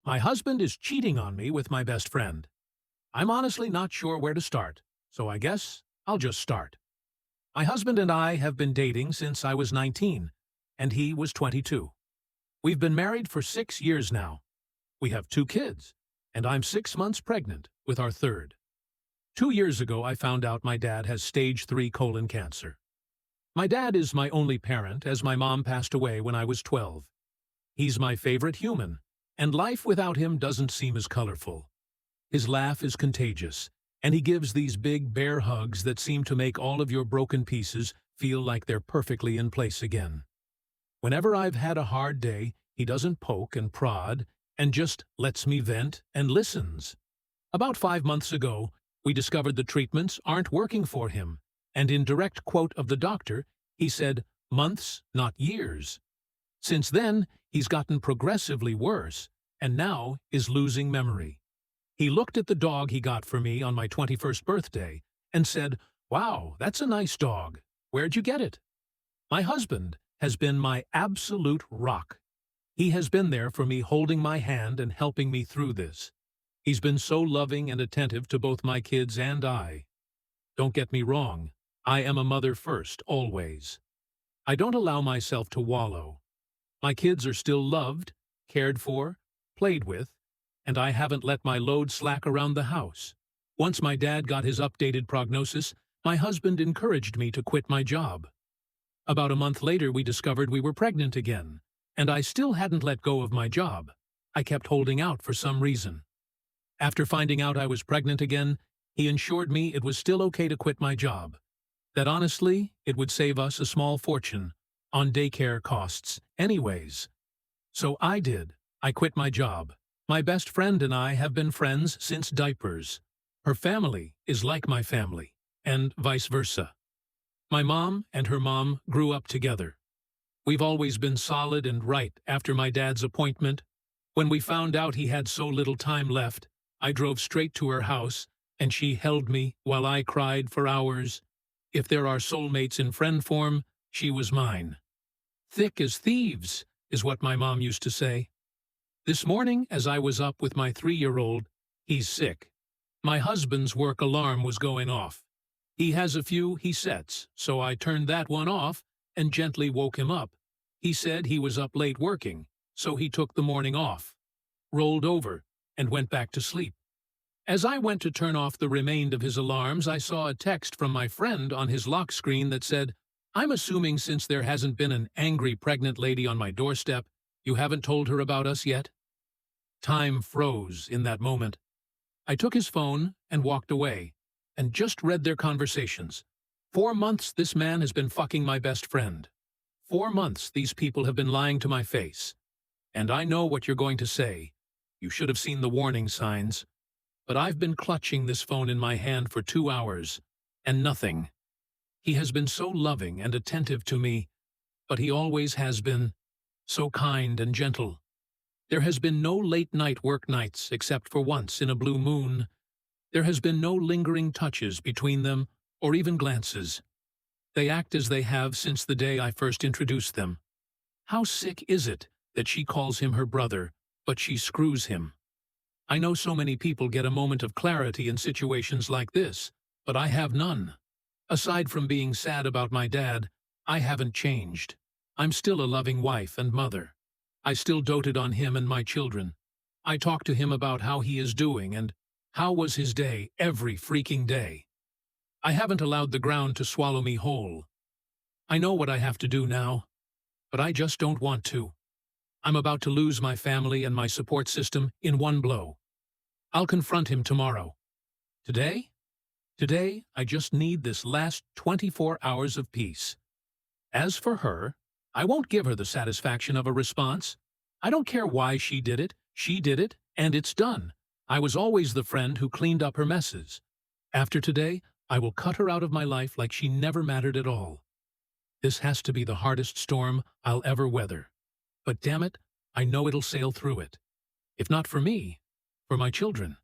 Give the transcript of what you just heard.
My husband is cheating on me with my best friend. I'm honestly not sure where to start, so I guess I'll just start. My husband and I have been dating since I was 19, and he was 22. We've been married for 6 years now. We have 2 kids, and I'm 6 months pregnant with our third. 2 years ago, I found out my dad has stage 3 colon cancer. My dad is my only parent, as my mom passed away when I was 12. He's my favorite human, and life without him doesn't seem as colorful. His laugh is contagious, and he gives these big bear hugs that seem to make all of your broken pieces feel like they're perfectly in place again. Whenever I've had a hard day, he doesn't poke and prod and just lets me vent and listens. About 5 months ago, we discovered the treatments aren't working for him, and in direct quote of the doctor, he said, "Months, not years." Since then, he's gotten progressively worse, and now is losing memory. He looked at the dog he got for me on my 21st birthday and said, "Wow, that's a nice dog. Where'd you get it?" My husband has been my absolute rock. He has been there for me, holding my hand and helping me through this. He's been so loving and attentive to both my kids and I. Don't get me wrong, I am a mother first, always. I don't allow myself to wallow. My kids are still loved, cared for, played with, and I haven't let my load slack around the house. Once my dad got his updated prognosis, my husband encouraged me to quit my job. About a month later, we discovered we were pregnant again, and I still hadn't let go of my job. I kept holding out for some reason. After finding out I was pregnant again, he assured me it was still okay to quit my job, that honestly, it would save us a small fortune on daycare costs anyways. So I did. I quit my job. My best friend and I have been friends since diapers. Her family is like my family, and vice versa. My mom and her mom grew up together. We've always been solid and right after my dad's appointment. When we found out he had so little time left, I drove straight to her house, and she held me while I cried for hours. If there are soulmates in friend form, she was mine. Thick as thieves, is what my mom used to say. This morning, as I was up with my 3-year-old, he's sick. My husband's work alarm was going off. He has a few he sets, so I turned that one off and gently woke him up. He said he was up late working, so he took the morning off, rolled over, and went back to sleep. As I went to turn off the remainder of his alarms, I saw a text from my friend on his lock screen that said, "I'm assuming since there hasn't been an angry pregnant lady on my doorstep, you haven't told her about us yet?" Time froze in that moment. I took his phone and walked away, and just read their conversations. 4 months this man has been fucking my best friend. 4 months these people have been lying to my face. And I know what you're going to say. You should have seen the warning signs. But I've been clutching this phone in my hand for 2 hours, and nothing. He has been so loving and attentive to me, but he always has been so kind and gentle. There has been no late-night work nights except for once in a blue moon. There has been no lingering touches between them or even glances. They act as they have since the day I first introduced them. How sick is it that she calls him her brother, but she screws him? I know so many people get a moment of clarity in situations like this, but I have none. Aside from being sad about my dad, I haven't changed. I'm still a loving wife and mother. I still doted on him and my children. I talk to him about how he is doing and how was his day every freaking day. I haven't allowed the ground to swallow me whole. I know what I have to do now, but I just don't want to. I'm about to lose my family and my support system in one blow. I'll confront him tomorrow. Today, I just need this last 24 hours of peace. As for her, I won't give her the satisfaction of a response. I don't care why she did it, and it's done. I was always the friend who cleaned up her messes. After today, I will cut her out of my life like she never mattered at all. This has to be the hardest storm I'll ever weather. But damn it, I know it'll sail through it. If not for me, for my children.